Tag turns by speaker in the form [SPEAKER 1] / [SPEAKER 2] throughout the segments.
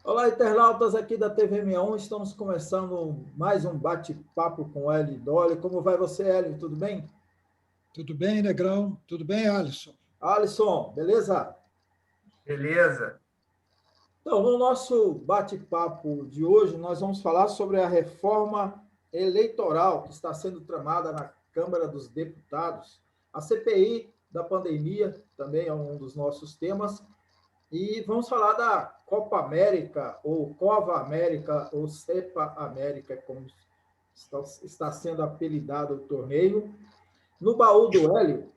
[SPEAKER 1] Olá, internautas aqui da TV 61. Estamos começando mais um bate-papo com Hélio Dolly. Como vai você, Hélio? Tudo bem?
[SPEAKER 2] Tudo bem, Negrão? Tudo bem, Alisson?
[SPEAKER 1] Alisson, beleza?
[SPEAKER 3] Beleza.
[SPEAKER 1] Então, no nosso bate-papo de hoje, nós vamos falar sobre a reforma eleitoral que está sendo tramada na Câmara dos Deputados. A CPI da pandemia também é um dos nossos temas. E vamos falar da Copa América, ou Cova América, ou Cepa América, como está sendo apelidado o torneio. No baú do Hélio,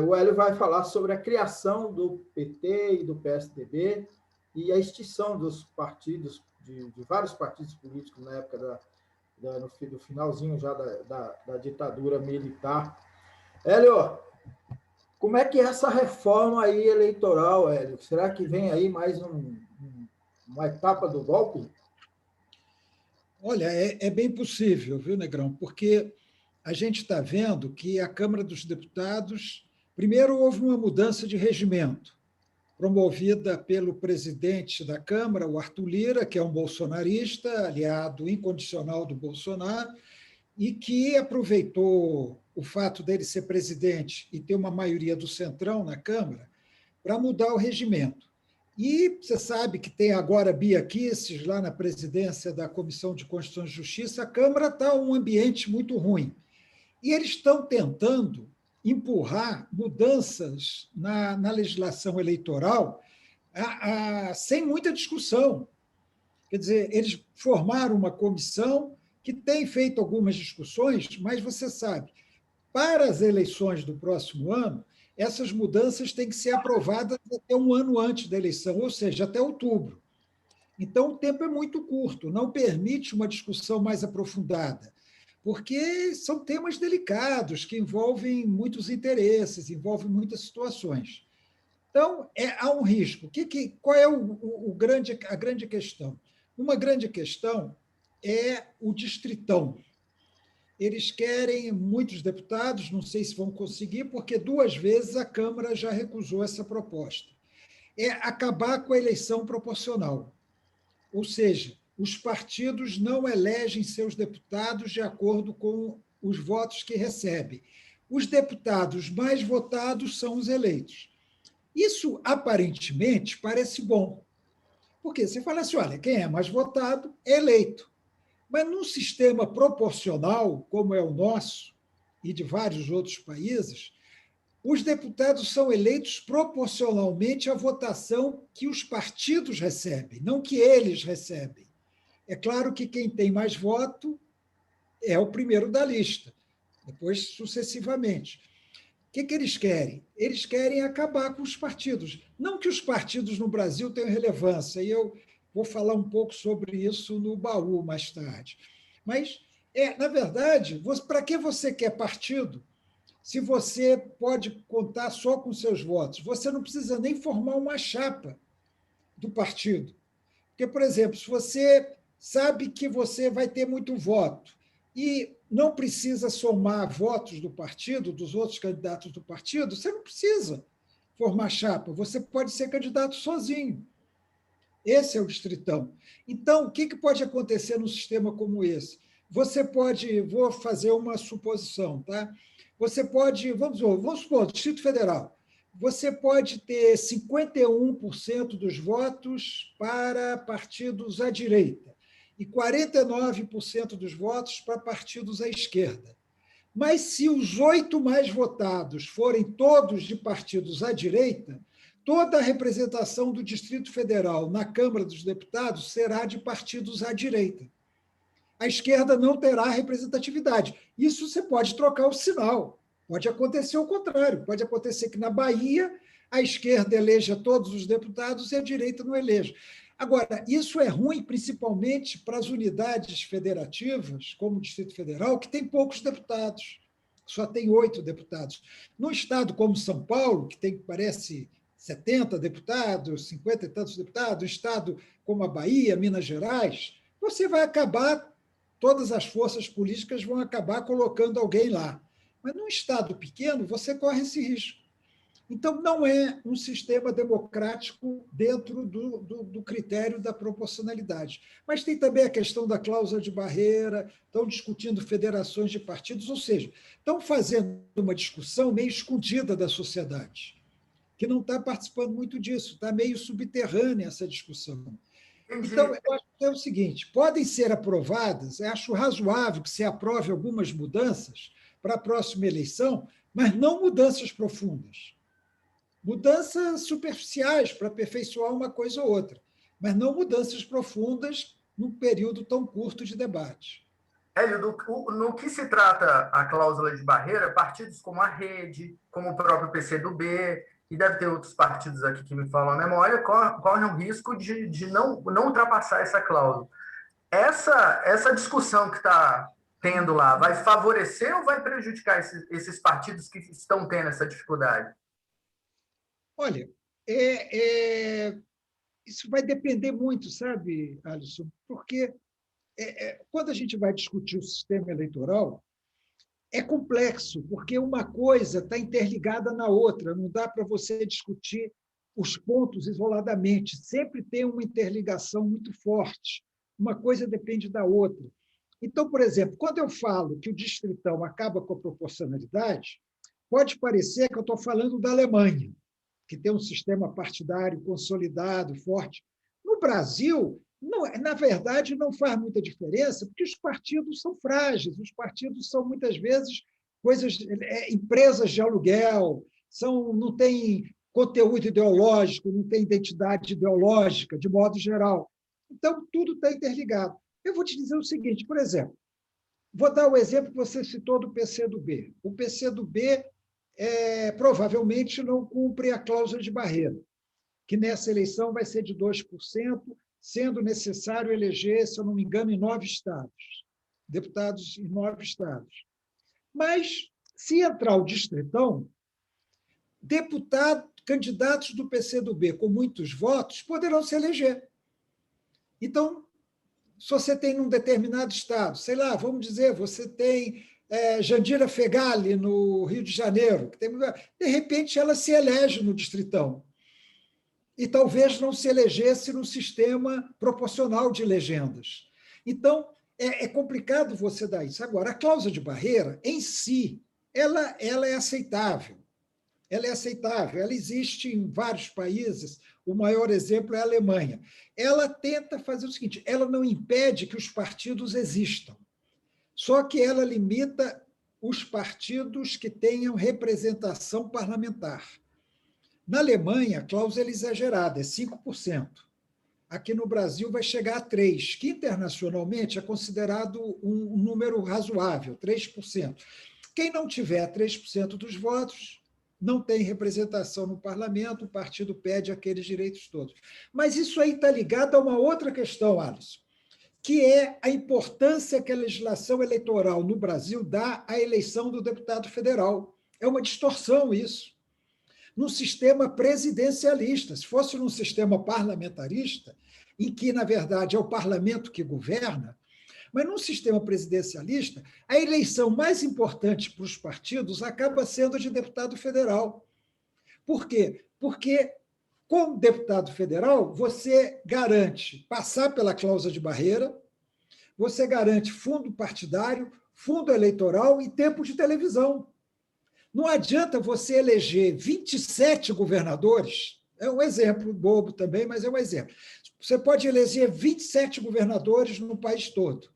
[SPEAKER 1] o Hélio vai falar sobre a criação do PT e do PSDB e a extinção dos partidos, de vários partidos políticos na época do finalzinho já da ditadura militar. Hélio, como é que é essa reforma aí eleitoral, Hélio? Será que vem aí mais uma etapa do golpe?
[SPEAKER 2] Olha, é bem possível, viu, Negrão? Porque a gente está vendo que a Câmara dos Deputados, primeiro houve uma mudança de regimento, promovida pelo presidente da Câmara, o Arthur Lira, que é um bolsonarista, aliado incondicional do Bolsonaro, e que aproveitou o fato dele ser presidente e ter uma maioria do Centrão na Câmara para mudar o regimento. E você sabe que tem agora Bia Kicis lá na presidência da Comissão de Constituição e Justiça, a Câmara está um ambiente muito ruim. E eles estão tentando empurrar mudanças na legislação eleitoral sem muita discussão. Quer dizer, eles formaram uma comissão que tem feito algumas discussões, mas você sabe, para as eleições do próximo ano, essas mudanças têm que ser aprovadas até um ano antes da eleição, ou seja, até outubro. Então, o tempo é muito curto, não permite uma discussão mais aprofundada, porque são temas delicados que envolvem muitos interesses, envolvem muitas situações. Então, há um risco. Qual é a grande questão? Uma grande questão é o distritão. Eles querem muitos deputados, não sei se vão conseguir, porque duas vezes a Câmara já recusou essa proposta. É acabar com a eleição proporcional. Ou seja, os partidos não elegem seus deputados de acordo com os votos que recebem. Os deputados mais votados são os eleitos. Isso, aparentemente, parece bom. Porque você fala assim, olha, quem é mais votado é eleito. Mas num sistema proporcional, como é o nosso e de vários outros países, os deputados são eleitos proporcionalmente à votação que os partidos recebem, não que eles recebem. É claro que quem tem mais voto é o primeiro da lista, depois sucessivamente. O que eles querem? Eles querem acabar com os partidos. Não que os partidos no Brasil tenham relevância, e eu vou falar um pouco sobre isso no baú mais tarde. Mas, na verdade, para que você quer partido se você pode contar só com seus votos? Você não precisa nem formar uma chapa do partido. Porque, por exemplo, se você sabe que você vai ter muito voto e não precisa somar votos do partido, dos outros candidatos do partido, você não precisa formar chapa, você pode ser candidato sozinho. Esse é o distritão. Então, o que pode acontecer num sistema como esse? Você pode, vou fazer uma suposição, tá? Você pode, vamos supor, Distrito Federal, você pode ter 51% dos votos para partidos à direita e 49% dos votos para partidos à esquerda. Mas se os 8 mais votados forem todos de partidos à direita, toda a representação do Distrito Federal na Câmara dos Deputados será de partidos à direita. A esquerda não terá representatividade. Isso você pode trocar o sinal. Pode acontecer o contrário. Pode acontecer que na Bahia a esquerda eleja todos os deputados e a direita não eleja. Agora, isso é ruim principalmente para as unidades federativas, como o Distrito Federal, que tem poucos deputados. Só tem 8 deputados. Num estado como São Paulo, que tem, parece, 70 deputados, 50 e tantos deputados, um estado como a Bahia, Minas Gerais, você vai acabar, todas as forças políticas vão acabar colocando alguém lá. Mas num estado pequeno, você corre esse risco. Então, não é um sistema democrático dentro do critério da proporcionalidade. Mas tem também a questão da cláusula de barreira, estão discutindo federações de partidos, ou seja, estão fazendo uma discussão meio escondida da sociedade, que não está participando muito disso, está meio subterrânea essa discussão. Então,
[SPEAKER 3] Entendi.
[SPEAKER 2] eu acho que é o seguinte: podem ser aprovadas, eu acho razoável que se aprove algumas mudanças para a próxima eleição, mas não mudanças profundas. Mudanças superficiais para aperfeiçoar uma coisa ou outra, mas não mudanças profundas num período tão curto de debate.
[SPEAKER 3] Hélio, no que se trata a cláusula de barreira, partidos como a Rede, como o próprio PCdoB, e deve ter outros partidos aqui que me falam a memória, correm o risco de não ultrapassar essa cláusula. Essa discussão que está tendo lá vai favorecer ou vai prejudicar esses partidos que estão tendo essa dificuldade?
[SPEAKER 2] Olha, isso vai depender muito, sabe, Alisson? Porque quando a gente vai discutir o sistema eleitoral, é complexo, porque uma coisa está interligada na outra, não dá para você discutir os pontos isoladamente, sempre tem uma interligação muito forte, uma coisa depende da outra. Então, por exemplo, quando eu falo que o distritão acaba com a proporcionalidade, pode parecer que eu estou falando da Alemanha, que tem um sistema partidário consolidado, forte. No Brasil, não, na verdade, não faz muita diferença, porque os partidos são frágeis, os partidos são, muitas vezes, empresas de aluguel, não têm conteúdo ideológico, não têm identidade ideológica, de modo geral. Então, tudo está interligado. Eu vou te dizer o seguinte, por exemplo, vou dar o exemplo que você citou do PCdoB. O PCdoB provavelmente não cumpre a cláusula de barreira, que nessa eleição vai ser de 2%, sendo necessário eleger, se eu não me engano, em 9 estados, deputados em 9 estados. Mas, se entrar o distritão, candidatos do PCdoB com muitos votos poderão se eleger. Então, se você tem num determinado estado, sei lá, vamos dizer, você tem Jandira Fegali, no Rio de Janeiro, de repente ela se elege no distritão. E talvez não se elegesse no sistema proporcional de legendas. Então, é complicado você dar isso. Agora, a cláusula de barreira, em si, ela é aceitável. Ela é aceitável, ela existe em vários países, o maior exemplo é a Alemanha. Ela tenta fazer o seguinte, ela não impede que os partidos existam, só que ela limita os partidos que tenham representação parlamentar. Na Alemanha, a cláusula é exagerada, é 5%. Aqui no Brasil vai chegar a 3%, que internacionalmente é considerado um número razoável, 3%. Quem não tiver 3% dos votos não tem representação no parlamento, o partido perde aqueles direitos todos. Mas isso aí está ligado a uma outra questão, Alisson, que é a importância que a legislação eleitoral no Brasil dá à eleição do deputado federal. É uma distorção isso. Num sistema presidencialista, se fosse num sistema parlamentarista, em que, na verdade, é o parlamento que governa, mas num sistema presidencialista, a eleição mais importante para os partidos acaba sendo a de deputado federal. Por quê? Porque, como deputado federal, você garante passar pela cláusula de barreira, você garante fundo partidário, fundo eleitoral e tempo de televisão. Não adianta você eleger 27 governadores, é um exemplo bobo também, mas é um exemplo. Você pode eleger 27 governadores no país todo,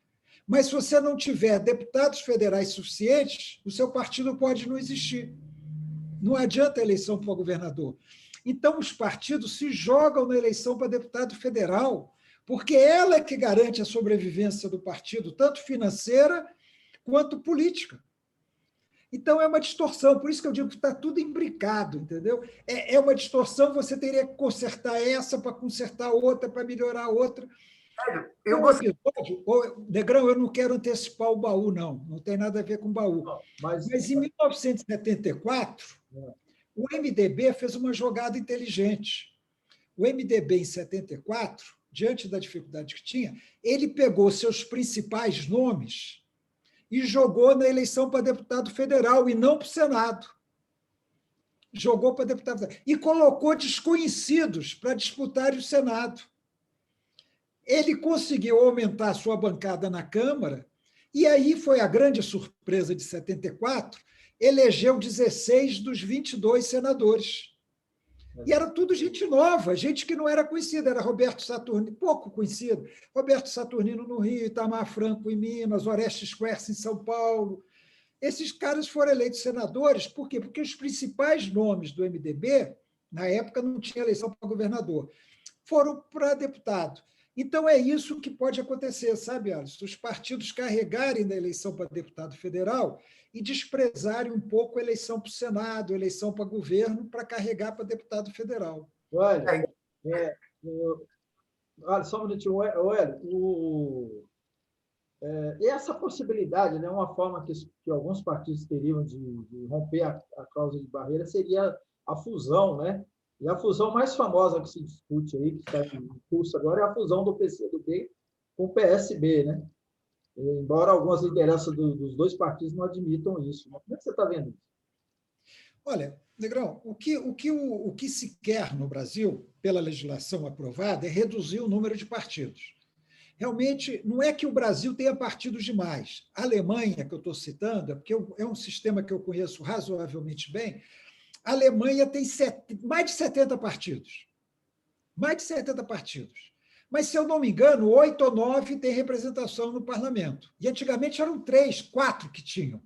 [SPEAKER 2] mas se você não tiver deputados federais suficientes, o seu partido pode não existir. Não adianta a eleição para governador. Então, os partidos se jogam na eleição para deputado federal, porque ela é que garante a sobrevivência do partido, tanto financeira quanto política. Então, é uma distorção, por isso que eu digo que está tudo imbricado, entendeu? É uma distorção, você teria que consertar essa para consertar outra, para melhorar outra.
[SPEAKER 3] Eu gostaria...
[SPEAKER 2] Negrão, eu não quero antecipar o baú, não tem nada a ver com o baú. Mas em 1974, o MDB fez uma jogada inteligente. O MDB, em 74, diante da dificuldade que tinha, ele pegou seus principais nomes e jogou na eleição para deputado federal e não para o Senado. jogou para deputado e colocou desconhecidos para disputarem o Senado. Ele conseguiu aumentar a sua bancada na Câmara, e aí foi a grande surpresa de 74, elegeu 16 dos 22 senadores. E era tudo gente nova, gente que não era conhecida, era Roberto Saturnino, pouco conhecido, Roberto Saturnino no Rio, Itamar Franco em Minas, Orestes Quercia em São Paulo. Esses caras foram eleitos senadores, por quê? Porque os principais nomes do MDB, na época não tinha eleição para governador, foram para deputado. Então, é isso que pode acontecer, sabe, Alisson? Os partidos carregarem da eleição para deputado federal e desprezarem um pouco a eleição para o Senado, a eleição para governo, para carregar para deputado federal.
[SPEAKER 1] Olha, só um minutinho, e essa possibilidade, né, uma forma que alguns partidos teriam de romper a cláusula de barreira seria a fusão, né? E a fusão mais famosa que se discute aí, que está em curso agora, é a fusão do PCdoB com o PSB, né? Embora algumas lideranças dos dois partidos não admitam isso. Mas como é que você está vendo isso?
[SPEAKER 2] Olha, Negrão, o que se quer no Brasil, pela legislação aprovada, é reduzir o número de partidos. Realmente, não é que o Brasil tenha partidos demais. A Alemanha, que eu estou citando, porque é um sistema que eu conheço razoavelmente bem, a Alemanha tem mais de 70 partidos. Mais de 70 partidos. Mas, se eu não me engano, 8 ou 9 têm representação no parlamento. E antigamente eram 3, 4 que tinham.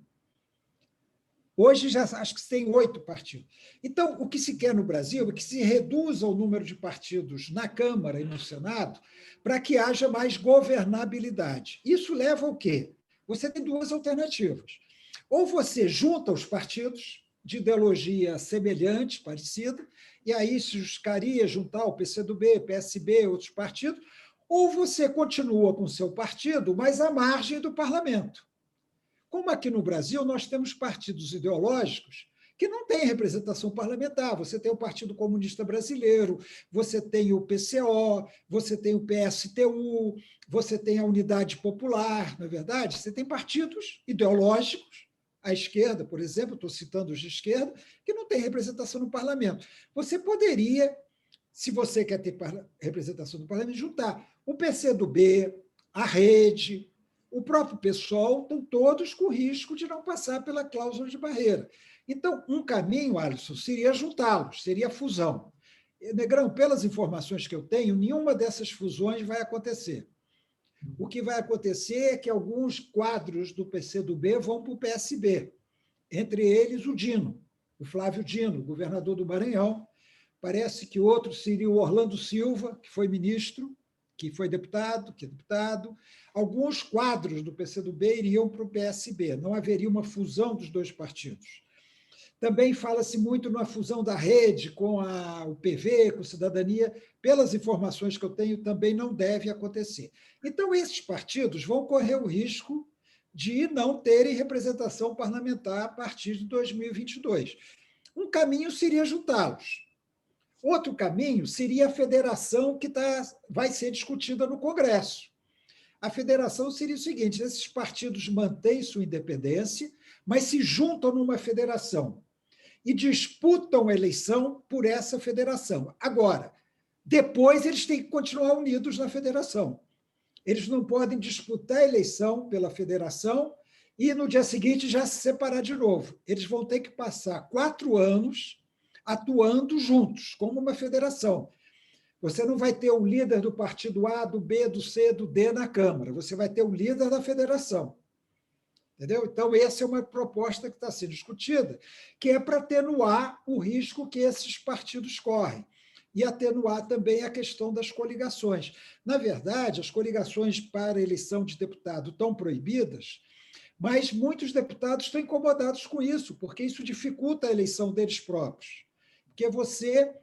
[SPEAKER 2] Hoje já acho que se tem 8 partidos. Então, o que se quer no Brasil é que se reduza o número de partidos na Câmara e no Senado para que haja mais governabilidade. Isso leva ao quê? Você tem duas alternativas. Ou você junta os partidos de ideologia semelhante, parecida, e aí se justificaria juntar o PCdoB, PSB, outros partidos, ou você continua com o seu partido, mas à margem do parlamento. Como aqui no Brasil nós temos partidos ideológicos que não têm representação parlamentar. Você tem o Partido Comunista Brasileiro, você tem o PCO, você tem o PSTU, você tem a Unidade Popular, não é verdade? Você tem partidos ideológicos, à esquerda, por exemplo, estou citando os de esquerda, que não têm representação no parlamento. Você poderia, se você quer ter representação no parlamento, juntar o PCdoB, a Rede, o próprio PSOL, estão todos com risco de não passar pela cláusula de barreira. Então, um caminho, Alisson, seria juntá-los, seria a fusão. Negrão, pelas informações que eu tenho, nenhuma dessas fusões vai acontecer. O que vai acontecer é que alguns quadros do PCdoB vão para o PSB, entre eles o Dino, o Flávio Dino, governador do Maranhão. Parece que outro seria o Orlando Silva, que foi ministro, que foi deputado, que é deputado. Alguns quadros do PCdoB iriam para o PSB, não haveria uma fusão dos dois partidos. Também fala-se muito na fusão da Rede com o PV, com a Cidadania. Pelas informações que eu tenho, também não deve acontecer. Então, esses partidos vão correr o risco de não terem representação parlamentar a partir de 2022. Um caminho seria juntá-los. Outro caminho seria a federação que vai ser discutida no Congresso. A federação seria o seguinte: esses partidos mantêm sua independência, mas se juntam numa federação e disputam a eleição por essa federação. Agora, depois eles têm que continuar unidos na federação. Eles não podem disputar a eleição pela federação e, no dia seguinte, já se separar de novo. Eles vão ter que passar 4 anos atuando juntos, como uma federação. Você não vai ter o líder do partido A, do B, do C, do D na Câmara. Você vai ter o líder da federação. Entendeu? Então, essa é uma proposta que está sendo discutida, que é para atenuar o risco que esses partidos correm e atenuar também a questão das coligações. Na verdade, as coligações para a eleição de deputado estão proibidas, mas muitos deputados estão incomodados com isso, porque isso dificulta a eleição deles próprios. Porque você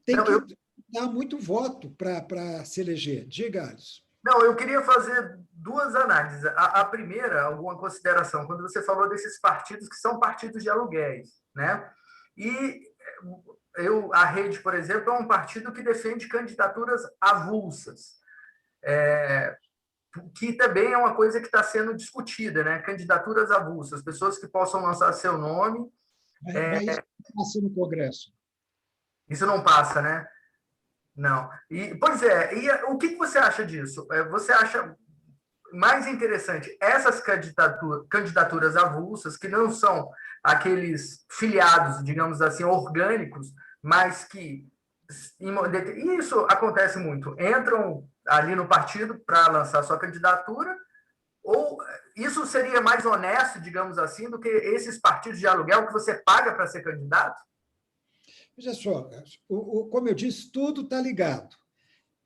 [SPEAKER 2] tem que dar muito voto para se eleger. Diga, Alisson.
[SPEAKER 3] Não, eu queria fazer 2 análises. A primeira, alguma consideração, quando você falou desses partidos que são partidos de aluguéis, né? E a Rede, por exemplo, é um partido que defende candidaturas avulsas, que também é uma coisa que está sendo discutida, né? Candidaturas avulsas, pessoas que possam lançar seu nome
[SPEAKER 2] Mas isso não passa no Congresso.
[SPEAKER 3] Isso não passa, né? Não. Pois é, e o que você acha disso? Você acha mais interessante essas candidaturas avulsas, que não são aqueles filiados, digamos assim, orgânicos, mas que, e isso acontece muito, entram ali no partido para lançar sua candidatura, ou isso seria mais honesto, digamos assim, do que esses partidos de aluguel que você paga para ser candidato?
[SPEAKER 2] Veja só, como eu disse, tudo está ligado.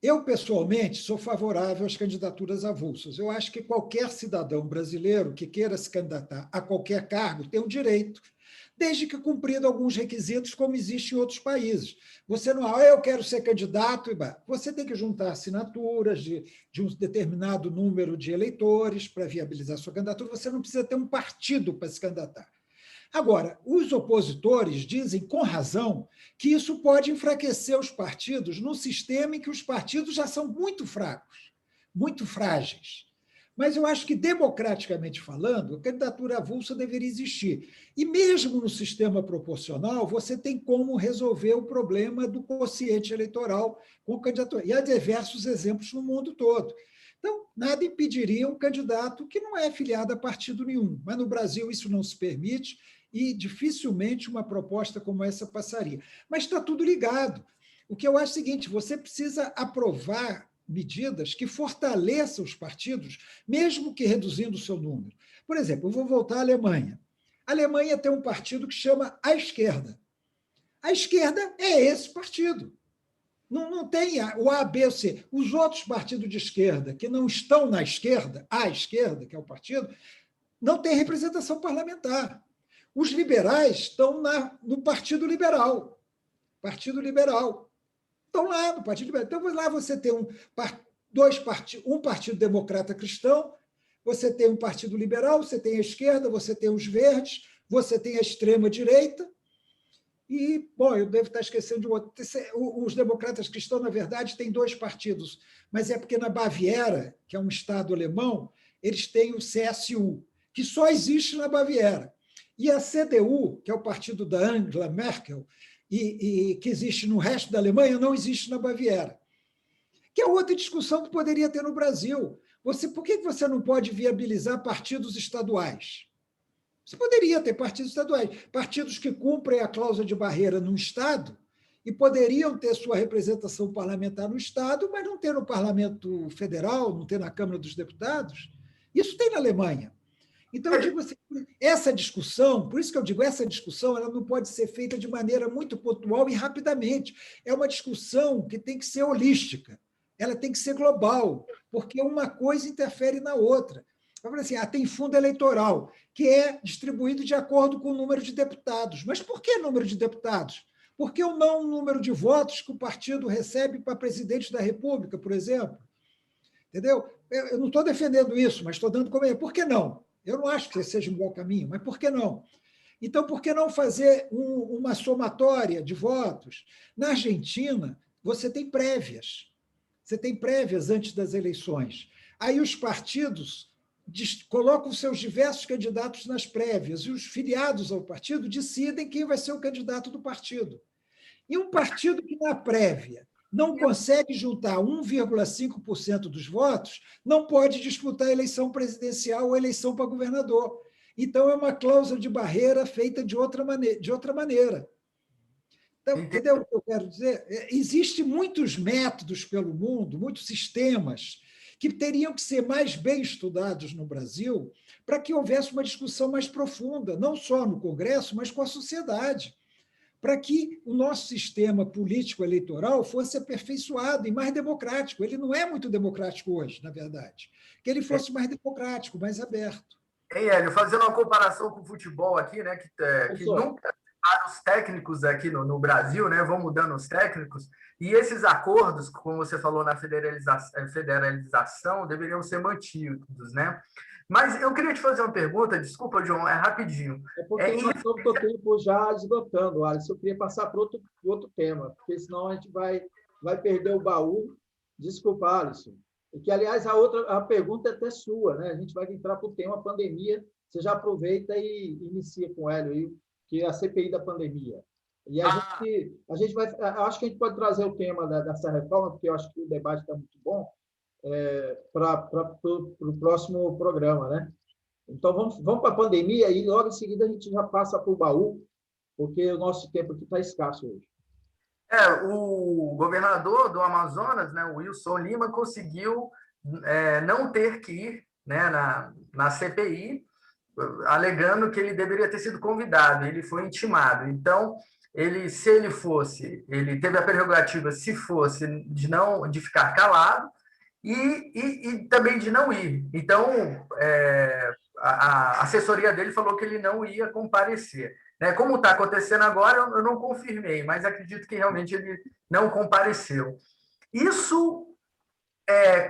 [SPEAKER 2] Eu, pessoalmente, sou favorável às candidaturas avulsas. Eu acho que qualquer cidadão brasileiro que queira se candidatar a qualquer cargo tem o direito, desde que cumprido alguns requisitos, como existe em outros países. Você não, eu quero ser candidato, você tem que juntar assinaturas de um determinado número de eleitores para viabilizar sua candidatura, você não precisa ter um partido para se candidatar. Agora, os opositores dizem, com razão, que isso pode enfraquecer os partidos num sistema em que os partidos já são muito fracos, muito frágeis. Mas eu acho que, democraticamente falando, a candidatura avulsa deveria existir. E mesmo no sistema proporcional, você tem como resolver o problema do quociente eleitoral com candidatura. E há diversos exemplos no mundo todo. Então, nada impediria um candidato que não é filiado a partido nenhum. Mas no Brasil isso não se permite e dificilmente uma proposta como essa passaria. Mas está tudo ligado. O que eu acho é o seguinte, você precisa aprovar medidas que fortaleçam os partidos, mesmo que reduzindo o seu número. Por exemplo, eu vou voltar à Alemanha. A Alemanha tem um partido que chama a esquerda. A esquerda é esse partido. Não tem o A, B ou C. Os outros partidos de esquerda, que não estão na esquerda, à esquerda, que é o partido, não tem representação parlamentar. Os liberais estão no Partido Liberal. Partido Liberal. Estão lá no Partido Liberal. Então, lá você tem um Partido Democrata Cristão, você tem um Partido Liberal, você tem a esquerda, você tem os verdes, você tem a extrema-direita, e, bom, eu devo estar esquecendo de outro. Os democratas cristãos, na verdade, têm dois partidos, mas é porque na Baviera, que é um estado alemão, eles têm o CSU, que só existe na Baviera. E a CDU, que é o partido da Angela Merkel, e que existe no resto da Alemanha, não existe na Baviera. Que é outra discussão que poderia ter no Brasil. Por que você não pode viabilizar partidos estaduais? Você poderia ter partidos estaduais, partidos que cumprem a cláusula de barreira num Estado e poderiam ter sua representação parlamentar no Estado, mas não ter no Parlamento Federal, não ter na Câmara dos Deputados. Isso tem na Alemanha. Então, eu digo assim, essa discussão, por isso que eu digo, essa discussão ela não pode ser feita de maneira muito pontual e rapidamente. É uma discussão que tem que ser holística, ela tem que ser global, porque uma coisa interfere na outra. Assim, tem fundo eleitoral, que é distribuído de acordo com o número de deputados. Mas por que número de deputados? Por que não o número de votos que o partido recebe para presidente da República, por exemplo? Entendeu? Eu não estou defendendo isso, mas estou dando como é. Por que não? Eu não acho que esse seja um bom caminho, mas por que não? Então, por que não fazer uma somatória de votos? Na Argentina, você tem prévias. Você tem prévias antes das eleições. Aí os partidos colocam seus diversos candidatos nas prévias e os filiados ao partido decidem quem vai ser o candidato do partido. E um partido que, na prévia, não consegue juntar 1,5% dos votos, não pode disputar a eleição presidencial ou a eleição para governador. Então, é uma cláusula de barreira feita de outra maneira. Então, entendeu o que eu quero dizer? Existem muitos métodos pelo mundo, muitos sistemas que teriam que ser mais bem estudados no Brasil para que houvesse uma discussão mais profunda, não só no Congresso, mas com a sociedade, para que o nosso sistema político-eleitoral fosse aperfeiçoado e mais democrático. Ele não é muito democrático hoje, na verdade. Que ele fosse mais democrático, mais aberto.
[SPEAKER 3] Hélio, fazendo uma comparação com o futebol aqui, né, que nunca os técnicos aqui no Brasil, né, vão mudando os técnicos, e esses acordos, como você falou na federalização, deveriam ser mantidos, né? Mas eu queria te fazer uma pergunta, desculpa, João, é rapidinho.
[SPEAKER 1] É porque nós estamos com o tempo já esgotando, Alisson. Eu queria passar para outro tema, porque senão a gente vai perder o baú. Desculpa, Alisson. E que, aliás, a pergunta é até sua, né? A gente vai entrar para o tema pandemia. Você já aproveita e inicia com o Hélio aí, que é a CPI da pandemia. E a gente vai, acho que a gente pode trazer o tema dessa reforma, porque eu acho que o debate está muito bom, para o próximo programa, né? Então, vamos para a pandemia e logo em seguida a gente já passa para o baú, porque o nosso tempo aqui está escasso hoje.
[SPEAKER 3] O governador do Amazonas, né, o Wilson Lima, conseguiu não ter que ir, né, na CPI, alegando que ele deveria ter sido convidado, ele foi intimado. Então, se ele fosse, ele teve a prerrogativa, se fosse, de ficar calado e também de não ir. Então, a assessoria dele falou que ele não ia comparecer. Né? Como está acontecendo agora, eu não confirmei, mas acredito que realmente ele não compareceu. Isso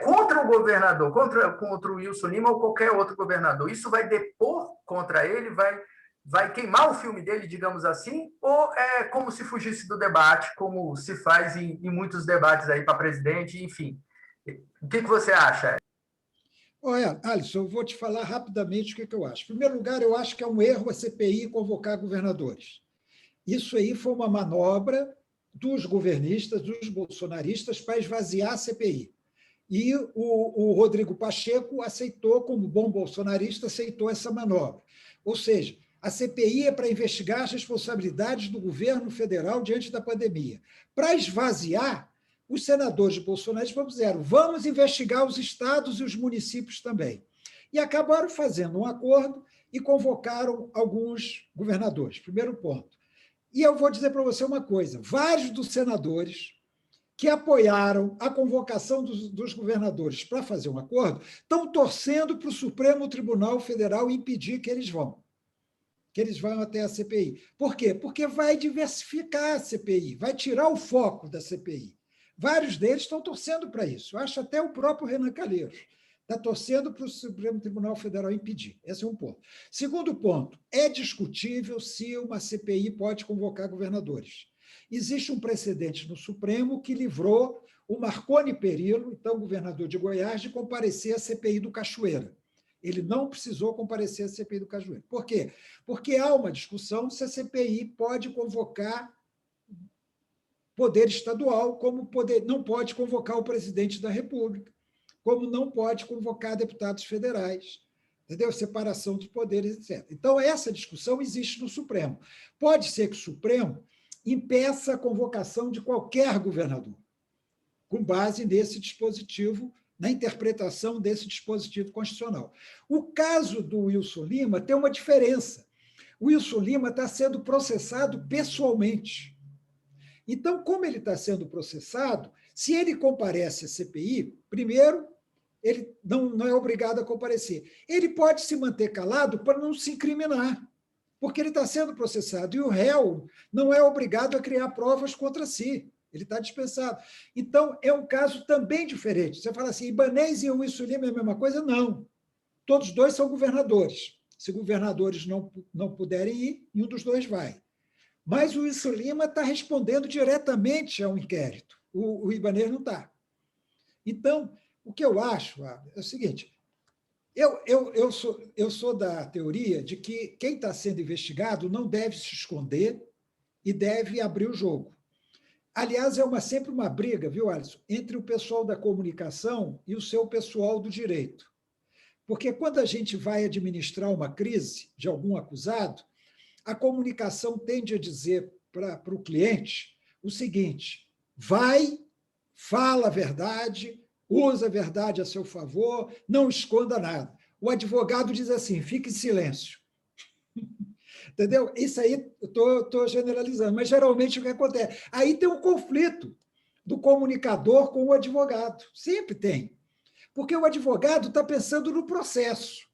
[SPEAKER 3] contra o governador, contra o Wilson Lima ou qualquer outro governador, isso vai depor contra ele, vai queimar o filme dele, digamos assim, ou é como se fugisse do debate, como se faz em muitos debates aí para presidente, enfim. O que você acha?
[SPEAKER 2] Olha, Alisson, eu vou te falar rapidamente o que eu acho. Em primeiro lugar, eu acho que é um erro a CPI convocar governadores. Isso aí foi uma manobra dos governistas, dos bolsonaristas, para esvaziar a CPI. E o Rodrigo Pacheco aceitou, como bom bolsonarista, aceitou essa manobra. Ou seja, a CPI é para investigar as responsabilidades do governo federal diante da pandemia. Para esvaziar, os senadores bolsonaristas fizeram, vamos investigar os estados e os municípios também. E acabaram fazendo um acordo e convocaram alguns governadores. Primeiro ponto. E eu vou dizer para você uma coisa, vários dos senadores que apoiaram a convocação dos governadores para fazer um acordo estão torcendo para o Supremo Tribunal Federal impedir que eles vão até a CPI. Por quê? Porque vai diversificar a CPI, vai tirar o foco da CPI. Vários deles estão torcendo para isso. Eu acho até o próprio Renan Calheiros está torcendo para o Supremo Tribunal Federal impedir. Esse é um ponto. Segundo ponto, é discutível se uma CPI pode convocar governadores. Existe um precedente no Supremo que livrou o Marconi Perillo, então governador de Goiás, de comparecer à CPI do Cachoeira. Ele não precisou comparecer à CPI do Cachoeira. Por quê? Porque há uma discussão se a CPI pode convocar poder estadual, como não pode convocar o presidente da República, como não pode convocar deputados federais. Entendeu? Separação dos poderes, etc. Então, essa discussão existe no Supremo. Pode ser que o Supremo impeça a convocação de qualquer governador, com base nesse dispositivo, na interpretação desse dispositivo constitucional. O caso do Wilson Lima tem uma diferença. O Wilson Lima está sendo processado pessoalmente. Então, como ele está sendo processado, se ele comparece à CPI, primeiro, ele não é obrigado a comparecer. Ele pode se manter calado para não se incriminar, porque ele está sendo processado, e o réu não é obrigado a criar provas contra si. Ele está dispensado. Então, é um caso também diferente. Você fala assim, Ibanez e o Wilson Lima é a mesma coisa? Não. Todos dois são governadores. Se governadores não puderem ir, nenhum dos dois vai. Mas o Wilson Lima está respondendo diretamente ao inquérito. O Ibanez não está. Então, o que eu acho é o seguinte, eu sou da teoria de que quem está sendo investigado não deve se esconder e deve abrir o jogo. Aliás, sempre uma briga, viu, Alisson, entre o pessoal da comunicação e o seu pessoal do direito. Porque quando a gente vai administrar uma crise de algum acusado, a comunicação tende a dizer para o cliente o seguinte, fala a verdade, usa a verdade a seu favor, não esconda nada. O advogado diz assim, fique em silêncio. Entendeu? Isso aí eu estou generalizando, mas geralmente o que acontece? Aí tem um conflito do comunicador com o advogado. Sempre tem. Porque o advogado está pensando no processo.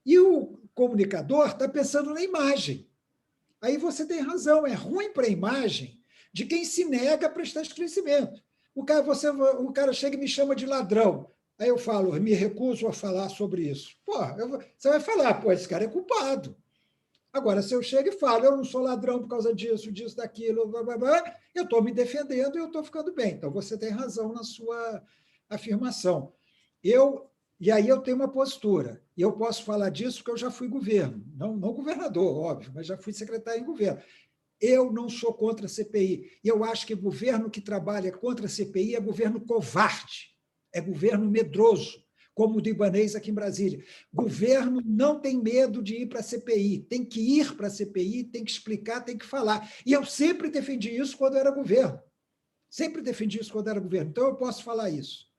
[SPEAKER 2] E o comunicador está pensando na imagem. Aí você tem razão, é ruim para a imagem de quem se nega a prestar esclarecimento. O cara chega e me chama de ladrão. Aí eu falo, me recuso a falar sobre isso. Você vai falar, esse cara é culpado. Agora, se eu chego e falo, eu não sou ladrão por causa disso, daquilo, blá, blá, blá, eu estou me defendendo e eu estou ficando bem. Então, você tem razão na sua afirmação. Eu E aí eu tenho uma postura, e eu posso falar disso porque eu já fui governo, não governador, óbvio, mas já fui secretário em governo. Eu não sou contra a CPI. E eu acho que governo que trabalha contra a CPI é governo covarde, é governo medroso, como o do Ibanez aqui em Brasília. Governo não tem medo de ir para a CPI, tem que ir para a CPI, tem que explicar, tem que falar. E eu sempre defendi isso quando era governo. Sempre defendi isso quando era governo. Então, eu posso falar isso.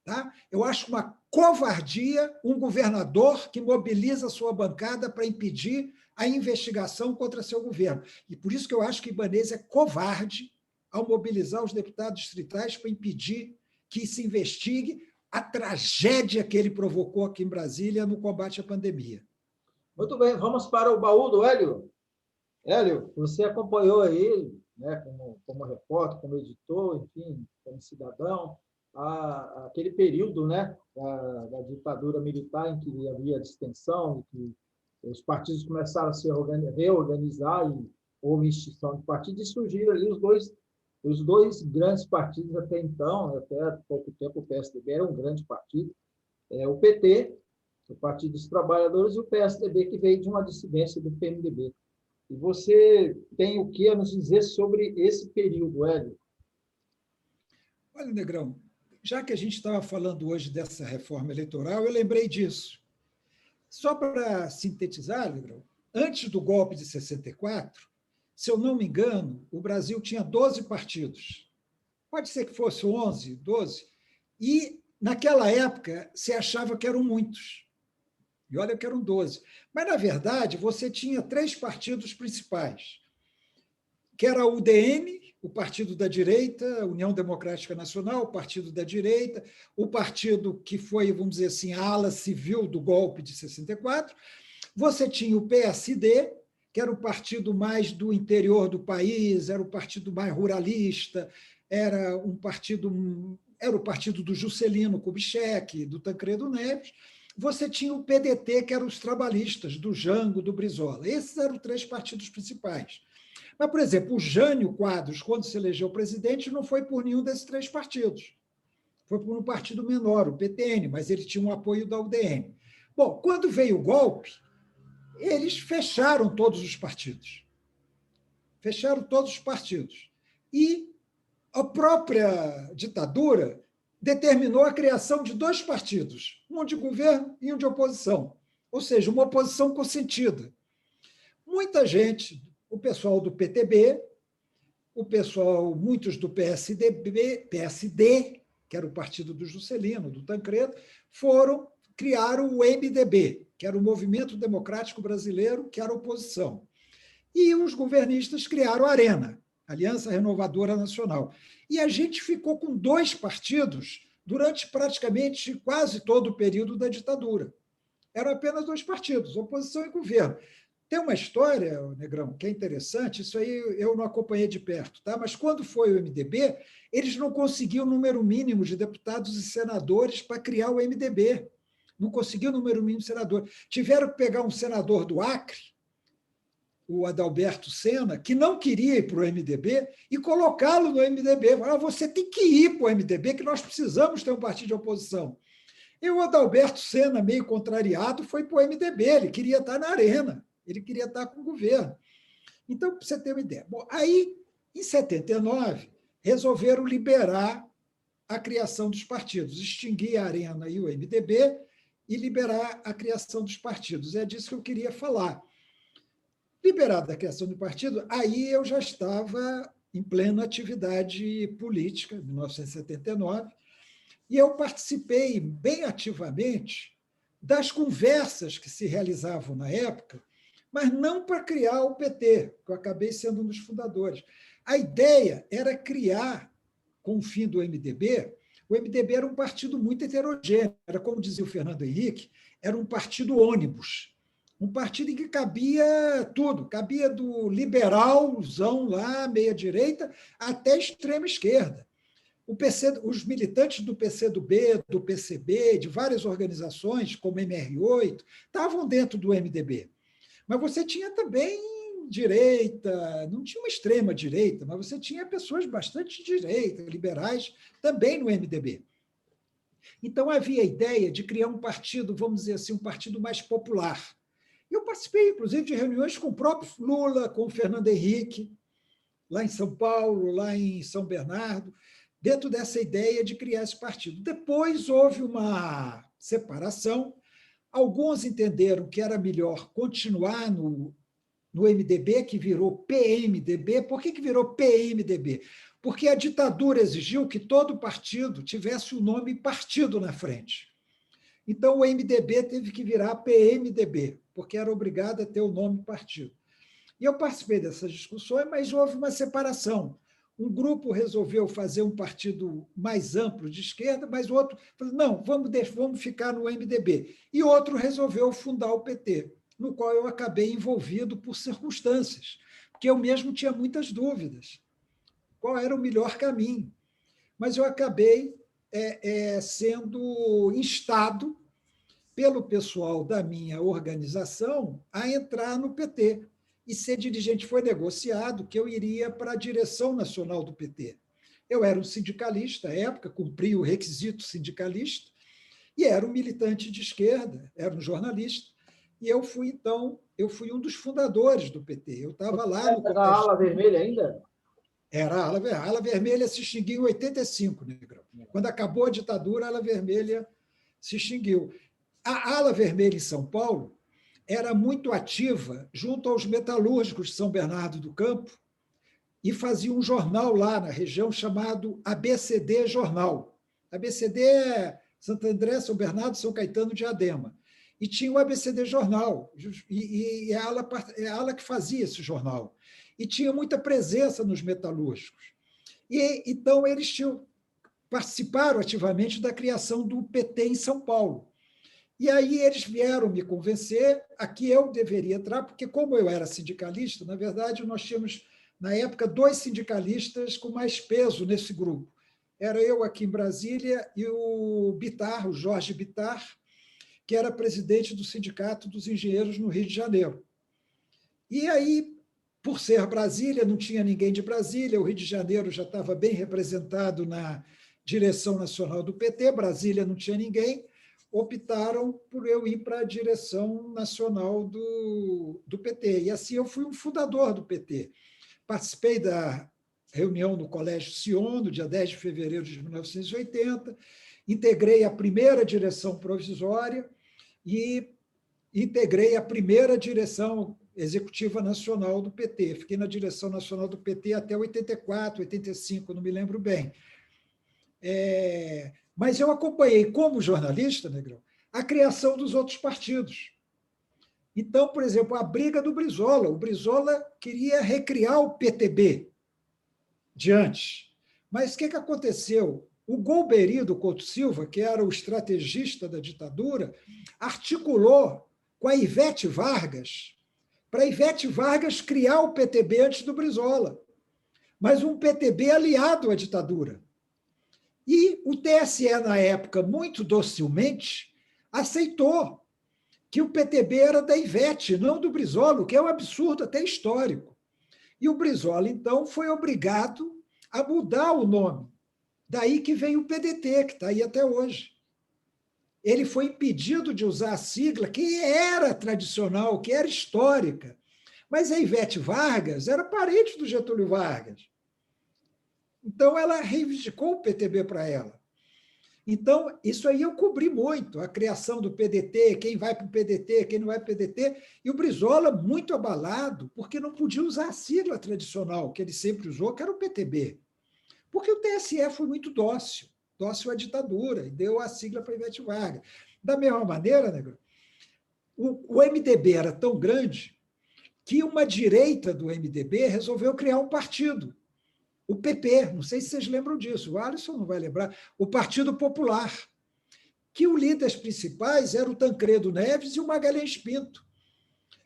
[SPEAKER 2] Tá? Eu acho uma covardia um governador que mobiliza a sua bancada para impedir a investigação contra seu governo. E por isso que eu acho que Ibanez é covarde ao mobilizar os deputados distritais para impedir que se investigue a tragédia que ele provocou aqui em Brasília no combate à pandemia.
[SPEAKER 1] Muito bem, vamos para o baú do Hélio. Hélio, você acompanhou aí, né, como repórter, como editor, enfim, como cidadão, aquele período, né, da ditadura militar em que havia distensão, em que os partidos começaram a se reorganizar e houve extinção de partidos, e surgiram ali os dois grandes partidos até então, até há pouco tempo o PSDB era um grande partido, o PT, o Partido dos Trabalhadores, e o PSDB, que veio de uma dissidência do PMDB. E você tem o que a nos dizer sobre esse período, Hélio?
[SPEAKER 2] Olha, Negrão, já que a gente estava falando hoje dessa reforma eleitoral, eu lembrei disso. Só para sintetizar, Negrão, antes do golpe de 64, se eu não me engano, o Brasil tinha 12 partidos. Pode ser que fosse 11, 12. E, naquela época, se achava que eram muitos. E olha que eram 12. Mas, na verdade, você tinha 3 partidos principais, que era a UDN, o Partido da Direita, União Democrática Nacional, o Partido da Direita, o partido que foi, vamos dizer assim, a ala civil do golpe de 64. Você tinha o PSD, que era o partido mais do interior do país, era o partido mais ruralista, era o partido do Juscelino Kubitschek, do Tancredo Neves. Você tinha o PDT, que eram os trabalhistas, do Jango, do Brizola. Esses eram os 3 partidos principais. Mas, por exemplo, o Jânio Quadros, quando se elegeu presidente, não foi por nenhum desses 3 partidos. Foi por um partido menor, o PTN, mas ele tinha um apoio da UDN. Bom, quando veio o golpe, eles fecharam todos os partidos. Fecharam todos os partidos. E a própria ditadura determinou a criação de 2 partidos, um de governo e um de oposição, ou seja, uma oposição consentida. Muita gente, o pessoal do PTB, muitos do PSD, que era o partido do Juscelino, do Tancredo, criaram o MDB, que era o Movimento Democrático Brasileiro, que era a oposição. E os governistas criaram a ARENA, Aliança Renovadora Nacional. E a gente ficou com 2 partidos durante praticamente quase todo o período da ditadura. Eram apenas 2 partidos, oposição e governo. Tem uma história, Negrão, que é interessante, isso aí eu não acompanhei de perto, tá? Mas quando foi o MDB, eles não conseguiam o número mínimo de deputados e senadores para criar o MDB. Não conseguiu o número mínimo de senador. Tiveram que pegar um senador do Acre, o Adalberto Senna, que não queria ir para o MDB, e colocá-lo no MDB. Você tem que ir para o MDB, que nós precisamos ter um partido de oposição. E o Adalberto Senna, meio contrariado, foi para o MDB, ele queria estar na arena, ele queria estar com o governo. Então, para você ter uma ideia. Bom, aí, em 79, resolveram liberar a criação dos partidos, extinguir a Arena e o MDB e liberar a criação dos partidos. É disso que eu queria falar. Liberada a criação do partido, aí eu já estava em plena atividade política, em 1979, e eu participei bem ativamente das conversas que se realizavam na época, mas não para criar o PT, que eu acabei sendo um dos fundadores. A ideia era criar, com o fim do MDB, o MDB era um partido muito heterogêneo, era, como dizia o Fernando Henrique, era um partido ônibus, um partido em que cabia tudo, cabia do liberalzão lá, meia-direita, até a extrema-esquerda. Os militantes do PCdoB, do PCB, de várias organizações, como MR8, estavam dentro do MDB. Mas você tinha também direita, não tinha uma extrema-direita, mas você tinha pessoas bastante de direita, liberais, também no MDB. Então, havia a ideia de criar um partido, vamos dizer assim, um partido mais popular. Eu participei, inclusive, de reuniões com o próprio Lula, com o Fernando Henrique, lá em São Paulo, lá em São Bernardo, dentro dessa ideia de criar esse partido. Depois houve uma separação, alguns entenderam que era melhor continuar no MDB, que virou PMDB. Por que virou PMDB? Porque a ditadura exigiu que todo partido tivesse o nome partido na frente. Então, o MDB teve que virar PMDB, porque era obrigado a ter o nome partido. E eu participei dessas discussões, mas houve uma separação. Um grupo resolveu fazer um partido mais amplo de esquerda, mas o outro falou, não, vamos ficar no MDB. E outro resolveu fundar o PT, no qual eu acabei envolvido por circunstâncias, porque eu mesmo tinha muitas dúvidas. Qual era o melhor caminho? Mas eu acabei sendo instado pelo pessoal da minha organização a entrar no PT. E ser dirigente foi negociado que eu iria para a direção nacional do PT. Eu era um sindicalista, à época, cumpria o requisito sindicalista, e era um militante de esquerda, era um jornalista. E eu fui um dos fundadores do PT. Eu estava lá no
[SPEAKER 1] Era a ala vermelha ainda?
[SPEAKER 2] Era a ala vermelha se extinguiu em 85, Negrão. Quando acabou a ditadura, a ala vermelha se extinguiu. A ala vermelha em São Paulo era muito ativa junto aos metalúrgicos de São Bernardo do Campo e fazia um jornal lá na região chamado ABCD Jornal. ABCD é Santo André, São Bernardo, São Caetano, Diadema. E tinha o ABCD Jornal, e a ala que fazia esse jornal. E tinha muita presença nos metalúrgicos. E então eles participaram ativamente da criação do PT em São Paulo. E aí eles vieram me convencer a que eu deveria entrar, porque como eu era sindicalista, na verdade, nós tínhamos, na época, 2 sindicalistas com mais peso nesse grupo. Era eu aqui em Brasília e o Bittar, o Jorge Bittar, que era presidente do Sindicato dos Engenheiros no Rio de Janeiro. E aí, por ser Brasília, não tinha ninguém de Brasília, o Rio de Janeiro já estava bem representado na direção nacional do PT, Brasília não tinha ninguém, optaram por eu ir para a direção nacional do PT. E assim eu fui um fundador do PT. Participei da reunião no Colégio Sion, no dia 10 de fevereiro de 1980, integrei a primeira direção provisória e integrei a primeira direção executiva nacional do PT. Fiquei na direção nacional do PT até 84, 85, não me lembro bem. Mas eu acompanhei, como jornalista, Negrão, a criação dos outros partidos. Então, por exemplo, a briga do Brizola. O Brizola queria recriar o PTB de antes. Mas o que aconteceu? O Golbery do Couto Silva, que era o estrategista da ditadura, articulou com a Ivete Vargas, para a Ivete Vargas criar o PTB antes do Brizola, mas um PTB aliado à ditadura. E o TSE, na época, muito docilmente, aceitou que o PTB era da Ivete, não do Brizola, o que é um absurdo até histórico. E o Brizola, então, foi obrigado a mudar o nome. Daí que vem o PDT, que está aí até hoje. Ele foi impedido de usar a sigla que era tradicional, que era histórica. Mas a Ivete Vargas era parente do Getúlio Vargas. Então, ela reivindicou o PTB para ela. Então, isso aí eu cobri muito, a criação do PDT, quem vai para o PDT, quem não vai para o PDT, e o Brizola muito abalado, porque não podia usar a sigla tradicional que ele sempre usou, que era o PTB. Porque o TSE foi muito dócil à ditadura, e deu a sigla para Ivete Vargas. Da mesma maneira, Negro, o MDB era tão grande que uma direita do MDB resolveu criar um partido, o PP, não sei se vocês lembram disso, o Alisson não vai lembrar, o Partido Popular, que os líderes principais eram o Tancredo Neves e o Magalhães Pinto,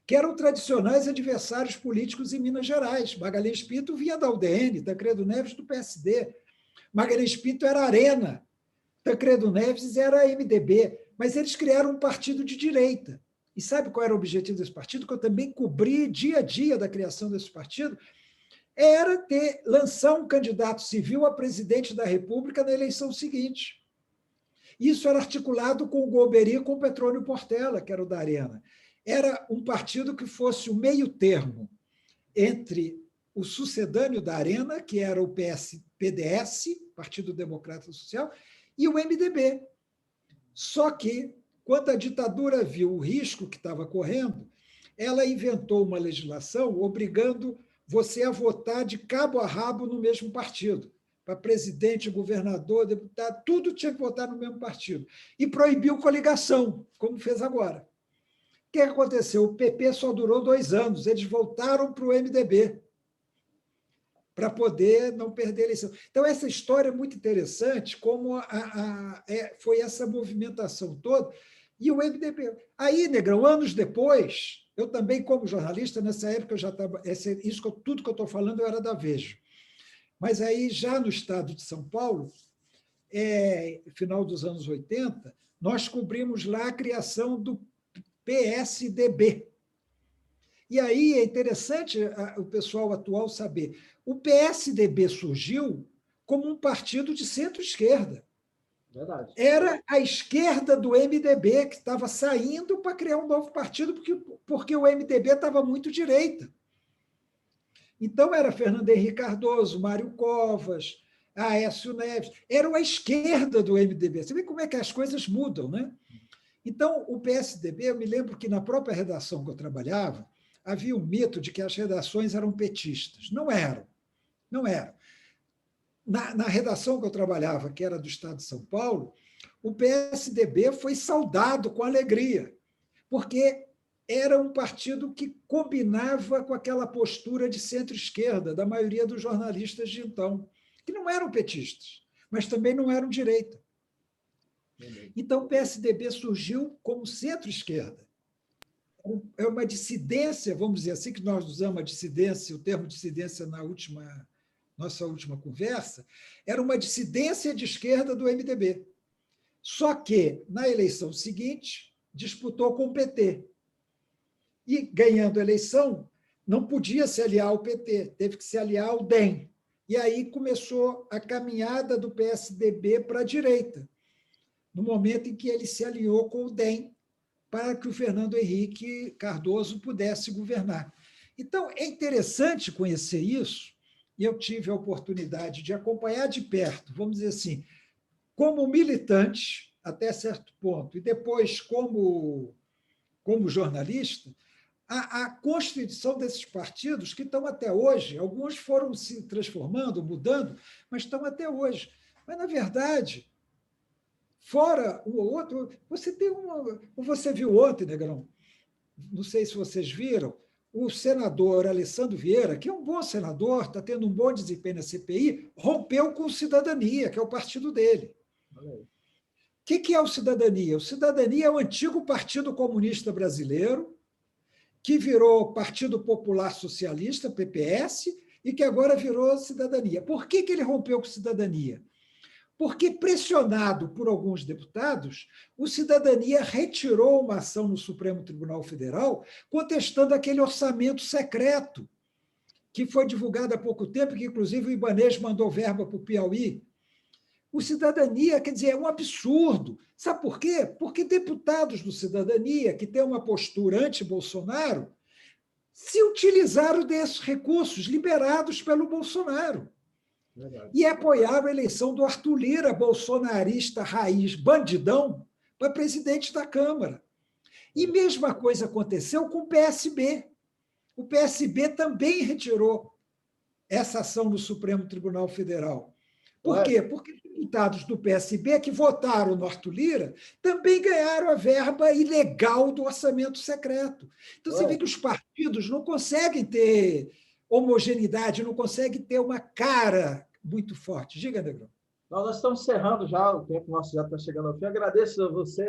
[SPEAKER 2] que eram tradicionais adversários políticos em Minas Gerais. Magalhães Pinto vinha da UDN, Tancredo Neves do PSD. Magalhães Pinto era Arena, Tancredo Neves era MDB, mas eles criaram um partido de direita. E sabe qual era o objetivo desse partido? Que eu também cobri dia a dia da criação desse partido, era lançar um candidato civil a presidente da República na eleição seguinte. Isso era articulado com o Golbery e com o Petrônio Portela, que era o da Arena. Era um partido que fosse o meio termo entre o sucedâneo da Arena, que era o PDS, Partido Democrata Social, e o MDB. Só que, quando a ditadura viu o risco que estava correndo, ela inventou uma legislação obrigando você a votar de cabo a rabo no mesmo partido. Para presidente, governador, deputado, tudo tinha que votar no mesmo partido. E proibiu coligação, como fez agora. O que aconteceu? O PP só durou 2 anos, eles voltaram para o MDB, para poder não perder a eleição. Então, essa história é muito interessante, como foi essa movimentação toda, e o MDB. Aí, Negrão, anos depois, eu também, como jornalista, nessa época, eu já estava. Tudo que eu estou falando eu era da Veja. Mas aí, já no estado de São Paulo, final dos anos 80, nós cobrimos lá a criação do PSDB. E aí é interessante o pessoal atual saber. O PSDB surgiu como um partido de centro-esquerda.
[SPEAKER 1] Verdade.
[SPEAKER 2] Era a esquerda do MDB que estava saindo para criar um novo partido, porque o MDB estava muito direita. Então, era Fernando Henrique Cardoso, Mário Covas, Aécio Neves. Era a esquerda do MDB. Você vê como é que as coisas mudam, né? Então, o PSDB, eu me lembro que na própria redação que eu trabalhava, havia um mito de que as redações eram petistas. Não eram. Não eram. Na redação que eu trabalhava, que era do Estado de São Paulo, o PSDB foi saudado com alegria, porque era um partido que combinava com aquela postura de centro-esquerda da maioria dos jornalistas de então, que não eram petistas, mas também não eram direita. Então, o PSDB surgiu como centro-esquerda. É uma dissidência, vamos dizer assim, que nós usamos a dissidência, o termo dissidência na nossa última conversa, era uma dissidência de esquerda do MDB. Só que, na eleição seguinte, disputou com o PT. E, ganhando a eleição, não podia se aliar ao PT, teve que se aliar ao DEM. E aí começou a caminhada do PSDB para a direita, no momento em que ele se alinhou com o DEM, para que o Fernando Henrique Cardoso pudesse governar. Então, é interessante conhecer isso, e eu tive a oportunidade de acompanhar de perto, vamos dizer assim, como militante, até certo ponto, e depois como jornalista, a constituição desses partidos que estão até hoje, alguns foram se transformando, mudando, mas estão até hoje. Mas, na verdade, fora um ou outro, você tem você viu ontem, Negrão, não sei se vocês viram, o senador Alessandro Vieira, que é um bom senador, está tendo um bom desempenho na CPI, rompeu com o Cidadania, que é o partido dele. O que é o Cidadania? O Cidadania é o antigo Partido Comunista Brasileiro, que virou Partido Popular Socialista, PPS, e que agora virou Cidadania. Por que ele rompeu com Cidadania? Porque, pressionado por alguns deputados, o Cidadania retirou uma ação no Supremo Tribunal Federal contestando aquele orçamento secreto que foi divulgado há pouco tempo, que, inclusive, o Ibanez mandou verba para o Piauí. O Cidadania, quer dizer, é um absurdo. Sabe por quê? Porque deputados do Cidadania, que têm uma postura anti-Bolsonaro, se utilizaram desses recursos liberados pelo Bolsonaro. Verdade. E apoiaram a eleição do Arthur Lira, bolsonarista raiz, bandidão, para presidente da Câmara. E mesma coisa aconteceu com o PSB. O PSB também retirou essa ação no Supremo Tribunal Federal. Por quê? Porque deputados do PSB que votaram no Arthur Lira também ganharam a verba ilegal do orçamento secreto. Então, você vê que os partidos não conseguem ter homogeneidade, não conseguem ter uma cara muito forte. Diga, Negrão.
[SPEAKER 1] Nós estamos encerrando já, o tempo nosso já está chegando ao fim. Agradeço a você.